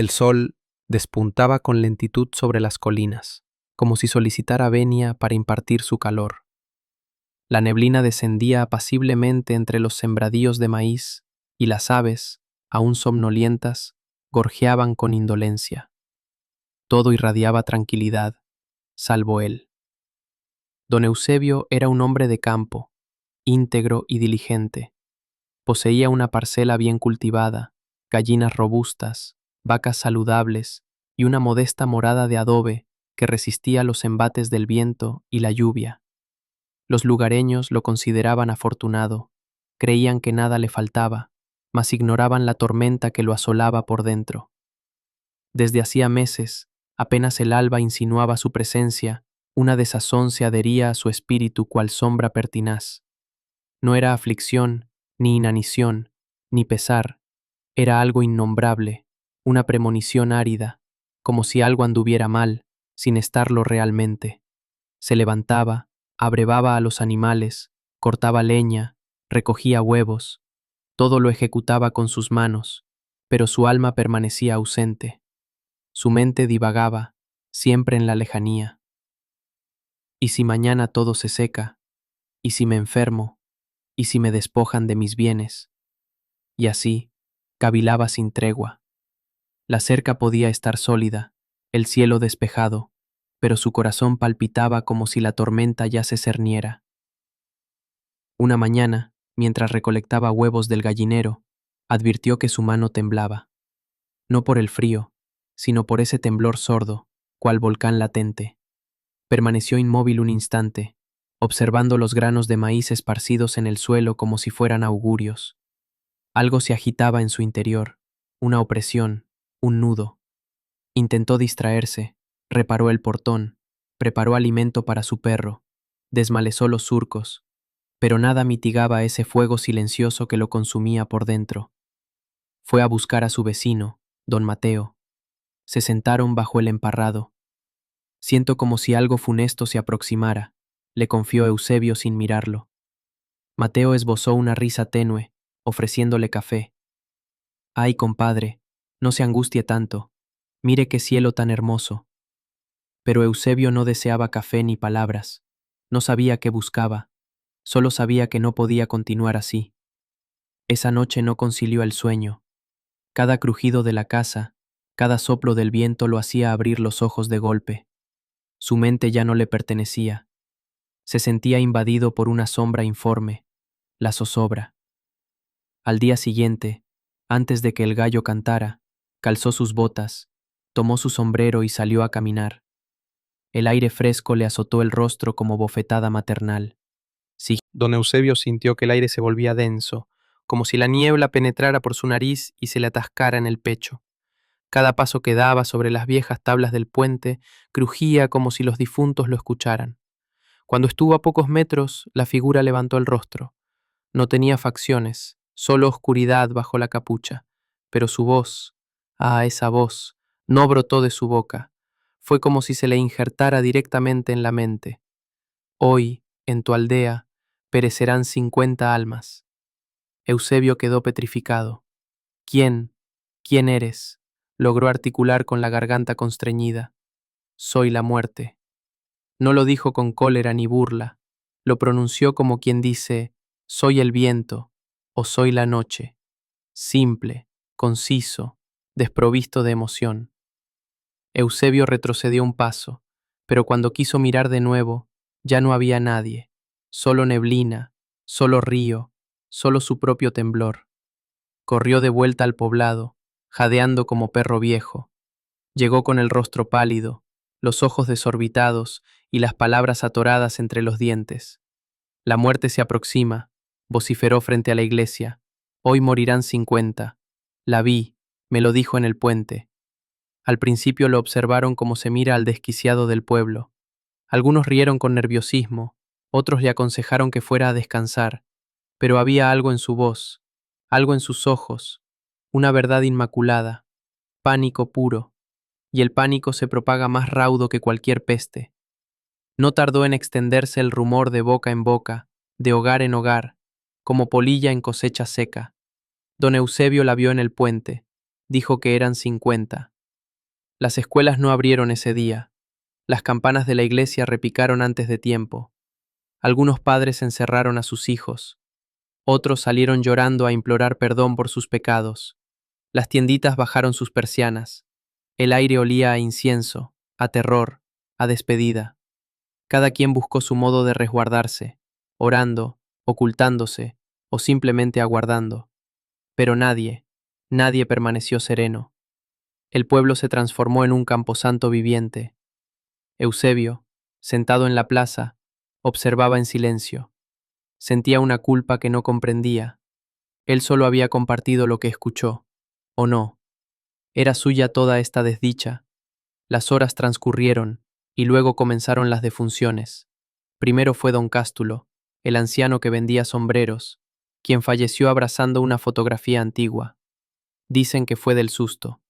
El sol despuntaba con lentitud sobre las colinas, como si solicitara venia para impartir su calor. La neblina descendía apaciblemente entre los sembradíos de maíz y las aves, aún somnolientas, gorjeaban con indolencia. Todo irradiaba tranquilidad, salvo él. Don Eusebio era un hombre de campo, íntegro y diligente. Poseía una parcela bien cultivada, gallinas robustas, vacas saludables y una modesta morada de adobe que resistía los embates del viento y la lluvia. Los lugareños lo consideraban afortunado, creían que nada le faltaba, mas ignoraban la tormenta que lo asolaba por dentro. Desde hacía meses, apenas el alba insinuaba su presencia, una desazón se adhería a su espíritu cual sombra pertinaz. No era aflicción, ni inanición, ni pesar, era algo innombrable, una premonición árida, como si algo anduviera mal, sin estarlo realmente. Se levantaba, abrevaba a los animales, cortaba leña, recogía huevos, todo lo ejecutaba con sus manos, pero su alma permanecía ausente. Su mente divagaba, siempre en la lejanía. ¿Y si mañana todo se seca? ¿Y si me enfermo? ¿Y si me despojan de mis bienes? Y así, cavilaba sin tregua. La cerca podía estar sólida, el cielo despejado, pero su corazón palpitaba como si la tormenta ya se cerniera. Una mañana, mientras recolectaba huevos del gallinero, advirtió que su mano temblaba. No por el frío, sino por ese temblor sordo, cual volcán latente. Permaneció inmóvil un instante, observando los granos de maíz esparcidos en el suelo como si fueran augurios. Algo se agitaba en su interior, una opresión, un nudo. Intentó distraerse, reparó el portón, preparó alimento para su perro, desmalezó los surcos, pero nada mitigaba ese fuego silencioso que lo consumía por dentro. Fue a buscar a su vecino, don Mateo. Se sentaron bajo el emparrado. Siento como si algo funesto se aproximara, le confió Eusebio sin mirarlo. Mateo esbozó una risa tenue, ofreciéndole café. Ay, compadre, no se angustie tanto. Mire qué cielo tan hermoso. Pero Eusebio no deseaba café ni palabras. No sabía qué buscaba. Solo sabía que no podía continuar así. Esa noche no concilió el sueño. Cada crujido de la casa, cada soplo del viento lo hacía abrir los ojos de golpe. Su mente ya no le pertenecía. Se sentía invadido por una sombra informe, la zozobra. Al día siguiente, antes de que el gallo cantara, calzó sus botas, tomó su sombrero y salió a caminar. El aire fresco le azotó el rostro como bofetada maternal. Sí, don Eusebio sintió que el aire se volvía denso, como si la niebla penetrara por su nariz y se le atascara en el pecho. Cada paso que daba sobre las viejas tablas del puente crujía como si los difuntos lo escucharan. Cuando estuvo a pocos metros, la figura levantó el rostro. No tenía facciones, solo oscuridad bajo la capucha, pero su voz, esa voz, no brotó de su boca. Fue como si se le injertara directamente en la mente. Hoy, en tu aldea, perecerán 50 almas. Eusebio quedó petrificado. ¿Quién? ¿Quién eres? Logró articular con la garganta constreñida. Soy la muerte. No lo dijo con cólera ni burla, lo pronunció como quien dice, soy el viento, o soy la noche. Simple, conciso, desprovisto de emoción. Eusebio retrocedió un paso, pero cuando quiso mirar de nuevo, ya no había nadie, solo neblina, solo río, solo su propio temblor. Corrió de vuelta al poblado, jadeando como perro viejo. Llegó con el rostro pálido, los ojos desorbitados y las palabras atoradas entre los dientes. La muerte se aproxima, vociferó frente a la iglesia. Hoy morirán 50. La vi, me lo dijo en el puente. Al principio lo observaron como se mira al desquiciado del pueblo. Algunos rieron con nerviosismo, otros le aconsejaron que fuera a descansar, pero había algo en su voz, algo en sus ojos, una verdad inmaculada, pánico puro, y el pánico se propaga más raudo que cualquier peste. No tardó en extenderse el rumor de boca en boca, de hogar en hogar, como polilla en cosecha seca. Don Eusebio la vio en el puente, dijo que eran 50. Las escuelas no abrieron ese día. Las campanas de la iglesia repicaron antes de tiempo. Algunos padres encerraron a sus hijos. Otros salieron llorando a implorar perdón por sus pecados. Las tienditas bajaron sus persianas. El aire olía a incienso, a terror, a despedida. Cada quien buscó su modo de resguardarse, orando, ocultándose o simplemente aguardando. Pero nadie permaneció sereno. El pueblo se transformó en un camposanto viviente. Eusebio, sentado en la plaza, observaba en silencio. Sentía una culpa que no comprendía. Él solo había compartido lo que escuchó. ¿O no? Era suya toda esta desdicha. Las horas transcurrieron, y luego comenzaron las defunciones. Primero fue don Cástulo, el anciano que vendía sombreros, quien falleció abrazando una fotografía antigua. Dicen que fue del susto.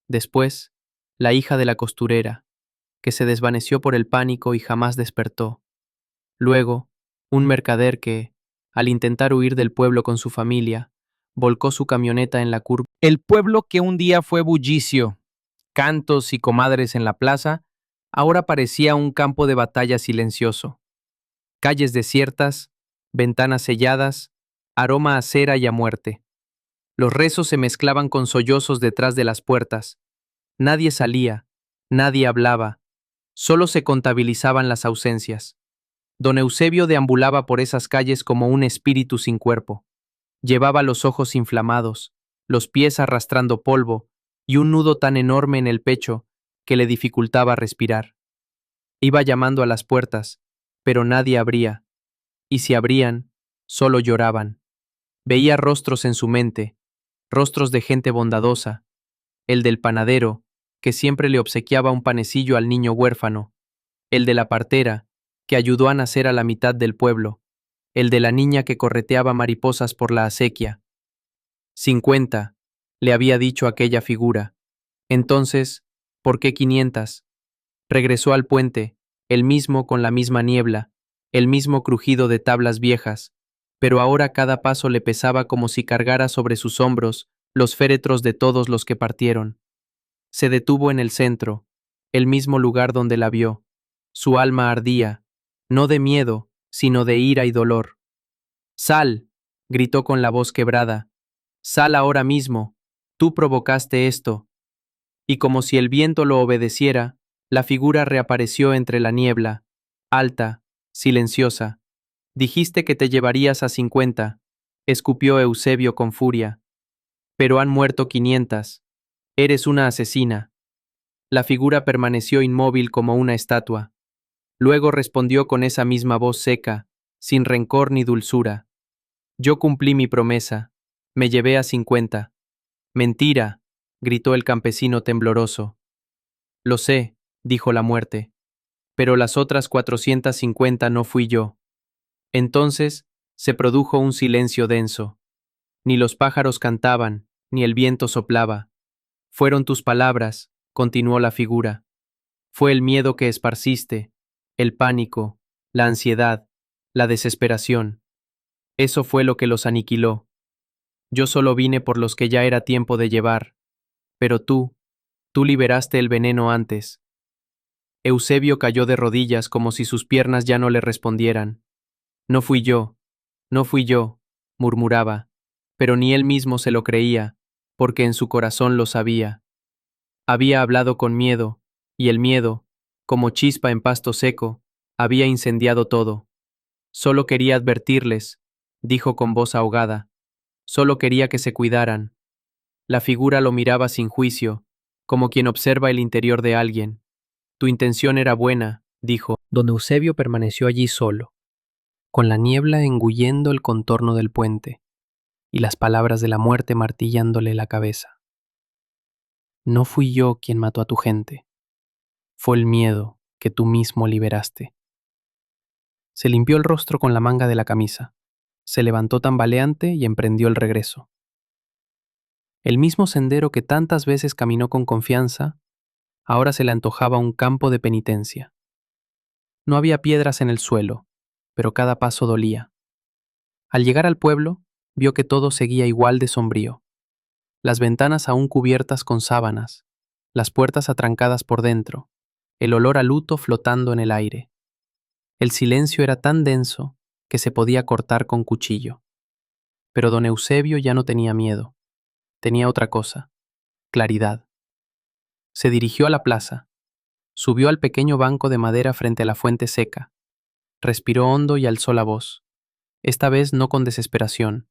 Después, la hija de la costurera, que se desvaneció por el pánico y jamás despertó. Luego, un mercader que, al intentar huir del pueblo con su familia, volcó su camioneta en la curva. El pueblo que un día fue bullicio, cantos y comadres en la plaza, ahora parecía un campo de batalla silencioso. Calles desiertas, ventanas selladas, aroma a cera y a muerte. Los rezos se mezclaban con sollozos detrás de las puertas. Nadie salía, nadie hablaba, solo se contabilizaban las ausencias. Don Eusebio deambulaba por esas calles como un espíritu sin cuerpo. Llevaba los ojos inflamados, los pies arrastrando polvo y un nudo tan enorme en el pecho que le dificultaba respirar. Iba llamando a las puertas, pero nadie abría, y si abrían, solo lloraban. Veía rostros en su mente, rostros de gente bondadosa, el del panadero, que siempre le obsequiaba un panecillo al niño huérfano, el de la partera, que ayudó a nacer a la mitad del pueblo, el de la niña que correteaba mariposas por la acequia. 50, le había dicho aquella figura. Entonces, ¿por qué 500? Regresó al puente, el mismo con la misma niebla, el mismo crujido de tablas viejas, pero ahora cada paso le pesaba como si cargara sobre sus hombros los féretros de todos los que partieron. Se detuvo en el centro, el mismo lugar donde la vio. Su alma ardía, no de miedo, sino de ira y dolor. «Sal», gritó con la voz quebrada. «Sal ahora mismo. Tú provocaste esto». Y como si el viento lo obedeciera, la figura reapareció entre la niebla, alta, silenciosa. «Dijiste que te llevarías a 50», escupió Eusebio con furia. «Pero han muerto 500. Eres una asesina». La figura permaneció inmóvil como una estatua. Luego respondió con esa misma voz seca, sin rencor ni dulzura. «Yo cumplí mi promesa. Me llevé a 50. «Mentira», gritó el campesino tembloroso. «Lo sé», dijo la muerte, «pero las otras 450 no fui yo». Entonces se produjo un silencio denso. Ni los pájaros cantaban, ni el viento soplaba. «Fueron tus palabras», continuó la figura. «Fue el miedo que esparciste, el pánico, la ansiedad, la desesperación. Eso fue lo que los aniquiló. Yo solo vine por los que ya era tiempo de llevar. Pero tú liberaste el veneno antes». Eusebio cayó de rodillas como si sus piernas ya no le respondieran. «No fui yo, no fui yo», murmuraba, pero ni él mismo se lo creía, porque en su corazón lo sabía. Había hablado con miedo, y el miedo, como chispa en pasto seco, había incendiado todo. «Solo quería advertirles», dijo con voz ahogada. «Solo quería que se cuidaran». La figura lo miraba sin juicio, como quien observa el interior de alguien. «Tu intención era buena», dijo. Don Eusebio permaneció allí solo, con la niebla engullendo el contorno del puente, y las palabras de la muerte martillándole la cabeza. «No fui yo quien mató a tu gente. Fue el miedo que tú mismo liberaste». Se limpió el rostro con la manga de la camisa, se levantó tambaleante y emprendió el regreso. El mismo sendero que tantas veces caminó con confianza, ahora se le antojaba un campo de penitencia. No había piedras en el suelo, pero cada paso dolía. Al llegar al pueblo, vio que todo seguía igual de sombrío. las ventanas aún cubiertas con sábanas, las puertas atrancadas por dentro, el olor a luto flotando en el aire. El silencio era tan denso que se podía cortar con cuchillo. Pero don Eusebio ya no tenía miedo. Tenía otra cosa: claridad. Se dirigió a la plaza, subió al pequeño banco de madera frente a la fuente seca, respiró hondo y alzó la voz, esta vez no con desesperación,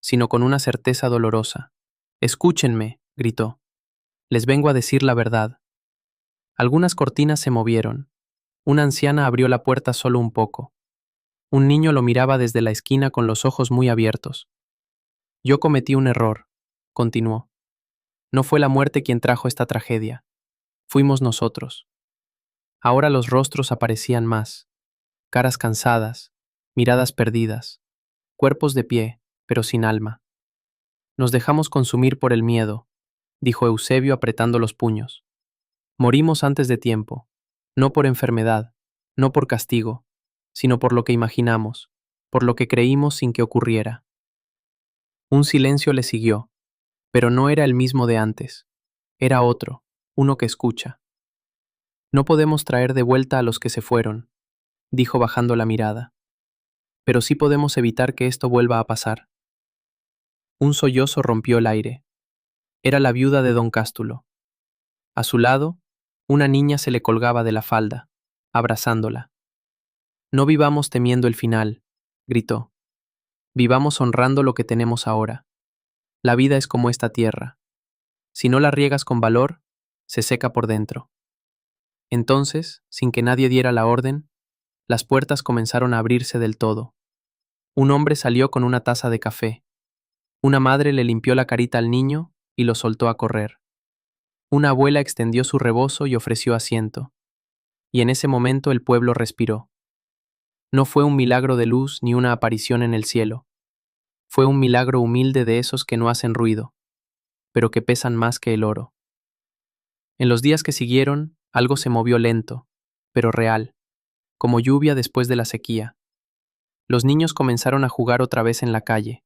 sino con una certeza dolorosa. «Escúchenme», gritó. «Les vengo a decir la verdad». Algunas cortinas se movieron. Una anciana abrió la puerta solo un poco. Un niño lo miraba desde la esquina con los ojos muy abiertos. «Yo cometí un error», continuó. «No fue la muerte quien trajo esta tragedia. Fuimos nosotros». Ahora los rostros aparecían más, caras cansadas, miradas perdidas, cuerpos de pie, pero sin alma. «Nos dejamos consumir por el miedo», dijo Eusebio apretando los puños. «Morimos antes de tiempo, no por enfermedad, no por castigo, sino por lo que imaginamos, por lo que creímos sin que ocurriera». Un silencio le siguió, pero no era el mismo de antes. Era otro, uno que escucha. «No podemos traer de vuelta a los que se fueron», dijo bajando la mirada. «Pero sí podemos evitar que esto vuelva a pasar». Un sollozo rompió el aire. Era la viuda de don Cástulo. A su lado, una niña se le colgaba de la falda, abrazándola. «No vivamos temiendo el final», gritó. «Vivamos honrando lo que tenemos ahora. La vida es como esta tierra. Si no la riegas con valor, se seca por dentro». Entonces, sin que nadie diera la orden, las puertas comenzaron a abrirse del todo. Un hombre salió con una taza de café. Una madre le limpió la carita al niño y lo soltó a correr. Una abuela extendió su rebozo y ofreció asiento. Y en ese momento el pueblo respiró. No fue un milagro de luz ni una aparición en el cielo. Fue un milagro humilde de esos que no hacen ruido, pero que pesan más que el oro. En los días que siguieron, algo se movió lento, pero real, como lluvia después de la sequía. Los niños comenzaron a jugar otra vez en la calle.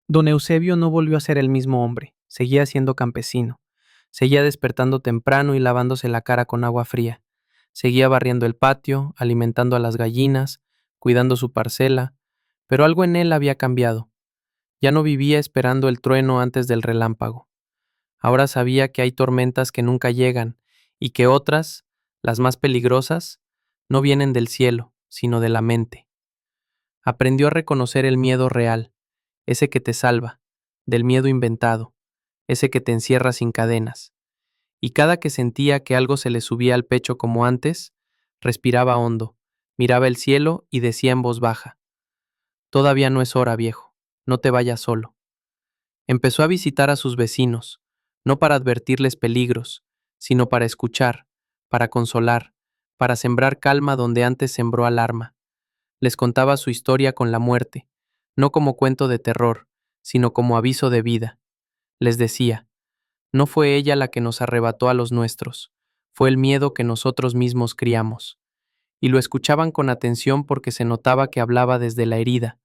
Don Eusebio no volvió a ser el mismo hombre, seguía siendo campesino, seguía despertando temprano y lavándose la cara con agua fría, seguía barriendo el patio, alimentando a las gallinas, cuidando su parcela, pero algo en él había cambiado. Ya no vivía esperando el trueno antes del relámpago. Ahora sabía que hay tormentas que nunca llegan y que otras, las más peligrosas, no vienen del cielo, sino de la mente. Aprendió a reconocer el miedo real, ese que te salva, del miedo inventado, ese que te encierra sin cadenas. Y cada que sentía que algo se le subía al pecho como antes, respiraba hondo, miraba el cielo y decía en voz baja: «Todavía no es hora, viejo, no te vayas solo». Empezó a visitar a sus vecinos, no para advertirles peligros, sino para escuchar, para consolar, para sembrar calma donde antes sembró alarma. Les contaba su historia con la muerte, no como cuento de terror, sino como aviso de vida. Les decía: «No fue ella la que nos arrebató a los nuestros, fue el miedo que nosotros mismos criamos». Y lo escuchaban con atención porque se notaba que hablaba desde la herida,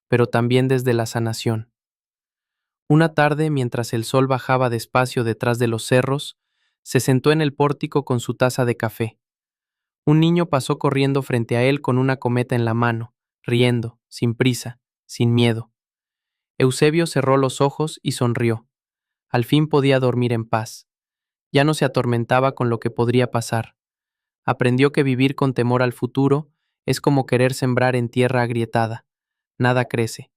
pero también desde la sanación. Una tarde, mientras el sol bajaba despacio detrás de los cerros, se sentó en el pórtico con su taza de café. Un niño pasó corriendo frente a él con una cometa en la mano, riendo, sin prisa, sin miedo. Eusebio cerró los ojos y sonrió. Al fin podía dormir en paz. Ya no se atormentaba con lo que podría pasar. Aprendió que vivir con temor al futuro es como querer sembrar en tierra agrietada. Nada crece.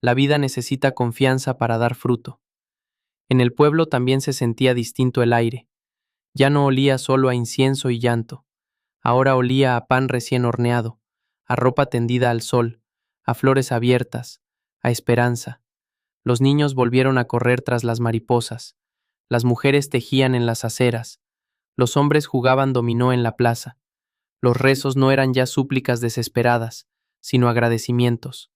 La vida necesita confianza para dar fruto. En el pueblo también se sentía distinto el aire. Ya no olía solo a incienso y llanto. Ahora olía a pan recién horneado, a ropa tendida al sol, a flores abiertas, a esperanza. Los niños volvieron a correr tras las mariposas. Las mujeres tejían en las aceras. Los hombres jugaban dominó en la plaza. Los rezos no eran ya súplicas desesperadas, sino agradecimientos.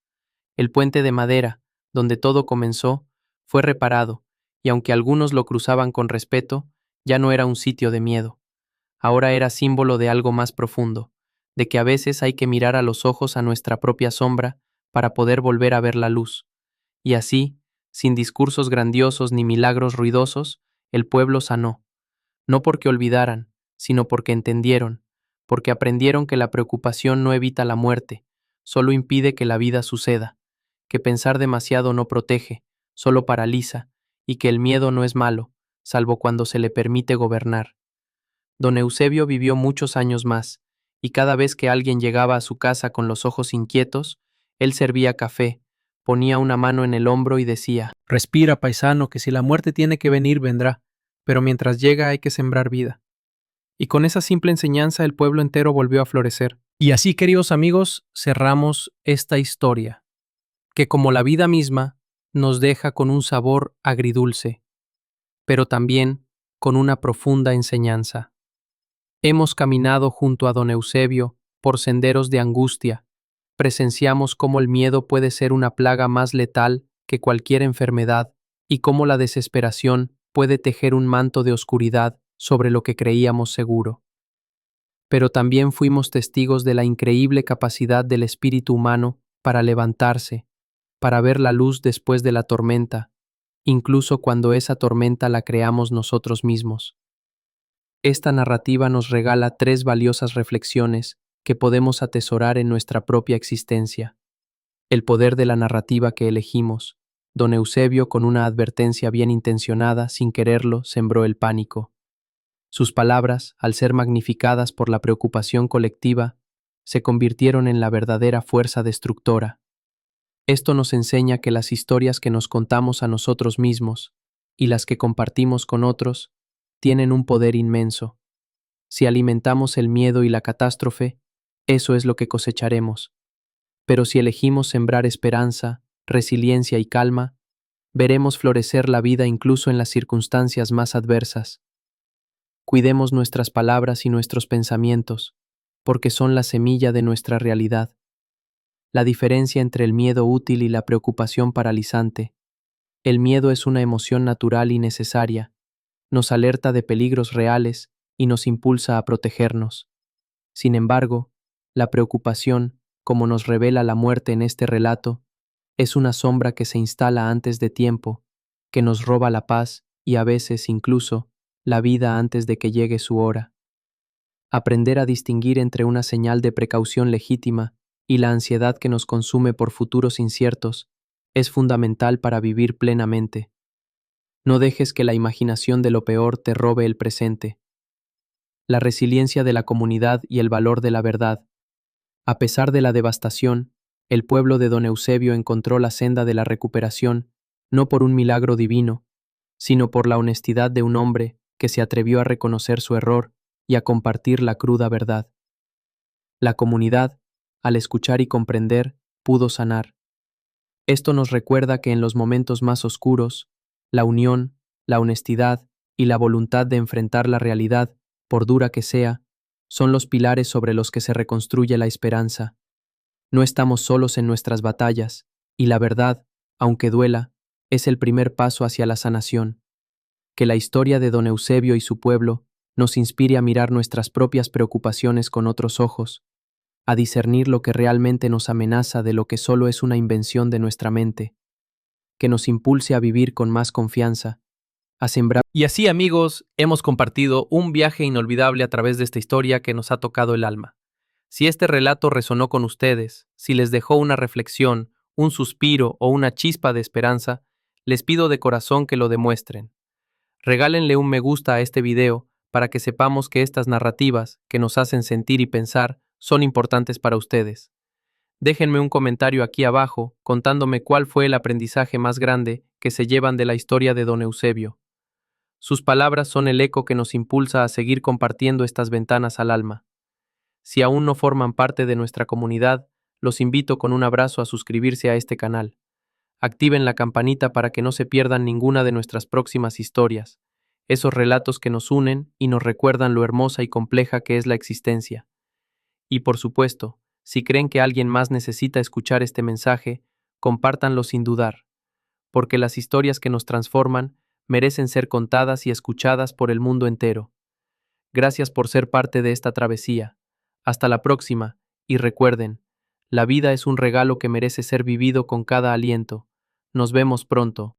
El puente de madera, donde todo comenzó, fue reparado, y aunque algunos lo cruzaban con respeto, ya no era un sitio de miedo. Ahora era símbolo de algo más profundo, de que a veces hay que mirar a los ojos a nuestra propia sombra para poder volver a ver la luz. Y así, sin discursos grandiosos ni milagros ruidosos, el pueblo sanó, no porque olvidaran, sino porque entendieron, porque aprendieron que la preocupación no evita la muerte, solo impide que la vida suceda, que pensar demasiado no protege, solo paraliza, y que el miedo no es malo, salvo cuando se le permite gobernar. Don Eusebio vivió muchos años más, y cada vez que alguien llegaba a su casa con los ojos inquietos, él servía café, ponía una mano en el hombro y decía: «Respira, paisano, que si la muerte tiene que venir, vendrá, pero mientras llega hay que sembrar vida». Y con esa simple enseñanza el pueblo entero volvió a florecer. Y así, queridos amigos, cerramos esta historia, que como la vida misma, nos deja con un sabor agridulce, pero también con una profunda enseñanza. Hemos caminado junto a don Eusebio por senderos de angustia. Presenciamos cómo el miedo puede ser una plaga más letal que cualquier enfermedad y cómo la desesperación puede tejer un manto de oscuridad sobre lo que creíamos seguro. Pero también fuimos testigos de la increíble capacidad del espíritu humano para levantarse, para ver la luz después de la tormenta, incluso cuando esa tormenta la creamos nosotros mismos. Esta narrativa nos regala 3 valiosas reflexiones que podemos atesorar en nuestra propia existencia. El poder de la narrativa que elegimos. Don Eusebio, con una advertencia bien intencionada, sin quererlo, sembró el pánico. Sus palabras, al ser magnificadas por la preocupación colectiva, se convirtieron en la verdadera fuerza destructora. Esto nos enseña que las historias que nos contamos a nosotros mismos y las que compartimos con otros tienen un poder inmenso. Si alimentamos el miedo y la catástrofe, eso es lo que cosecharemos. Pero si elegimos sembrar esperanza, resiliencia y calma, veremos florecer la vida incluso en las circunstancias más adversas. Cuidemos nuestras palabras y nuestros pensamientos, porque son la semilla de nuestra realidad. La diferencia entre el miedo útil y la preocupación paralizante. El miedo es una emoción natural y necesaria, nos alerta de peligros reales y nos impulsa a protegernos. Sin embargo, la preocupación, como nos revela la muerte en este relato, es una sombra que se instala antes de tiempo, que nos roba la paz y a veces incluso la vida antes de que llegue su hora. Aprender a distinguir entre una señal de precaución legítima y la ansiedad que nos consume por futuros inciertos es fundamental para vivir plenamente. No dejes que la imaginación de lo peor te robe el presente. La resiliencia de la comunidad y el valor de la verdad. A pesar de la devastación, el pueblo de don Eusebio encontró la senda de la recuperación, no por un milagro divino, sino por la honestidad de un hombre que se atrevió a reconocer su error y a compartir la cruda verdad. La comunidad, al escuchar y comprender, pudo sanar. Esto nos recuerda que en los momentos más oscuros, la unión, la honestidad y la voluntad de enfrentar la realidad, por dura que sea, son los pilares sobre los que se reconstruye la esperanza. No estamos solos en nuestras batallas, y la verdad, aunque duela, es el primer paso hacia la sanación. Que la historia de don Eusebio y su pueblo nos inspire a mirar nuestras propias preocupaciones con otros ojos, a discernir lo que realmente nos amenaza de lo que solo es una invención de nuestra mente, que nos impulse a vivir con más confianza, a sembrar. Y así, amigos, hemos compartido un viaje inolvidable a través de esta historia que nos ha tocado el alma. Si este relato resonó con ustedes, si les dejó una reflexión, un suspiro o una chispa de esperanza, les pido de corazón que lo demuestren. Regálenle un me gusta a este video para que sepamos que estas narrativas que nos hacen sentir y pensar son importantes para ustedes. Déjenme un comentario aquí abajo contándome cuál fue el aprendizaje más grande que se llevan de la historia de don Eusebio. Sus palabras son el eco que nos impulsa a seguir compartiendo estas ventanas al alma. Si aún no forman parte de nuestra comunidad, los invito con un abrazo a suscribirse a este canal. Activen la campanita para que no se pierdan ninguna de nuestras próximas historias, esos relatos que nos unen y nos recuerdan lo hermosa y compleja que es la existencia. Y por supuesto, si creen que alguien más necesita escuchar este mensaje, compártanlo sin dudar, porque las historias que nos transforman merecen ser contadas y escuchadas por el mundo entero. Gracias por ser parte de esta travesía. Hasta la próxima, y recuerden, la vida es un regalo que merece ser vivido con cada aliento. Nos vemos pronto.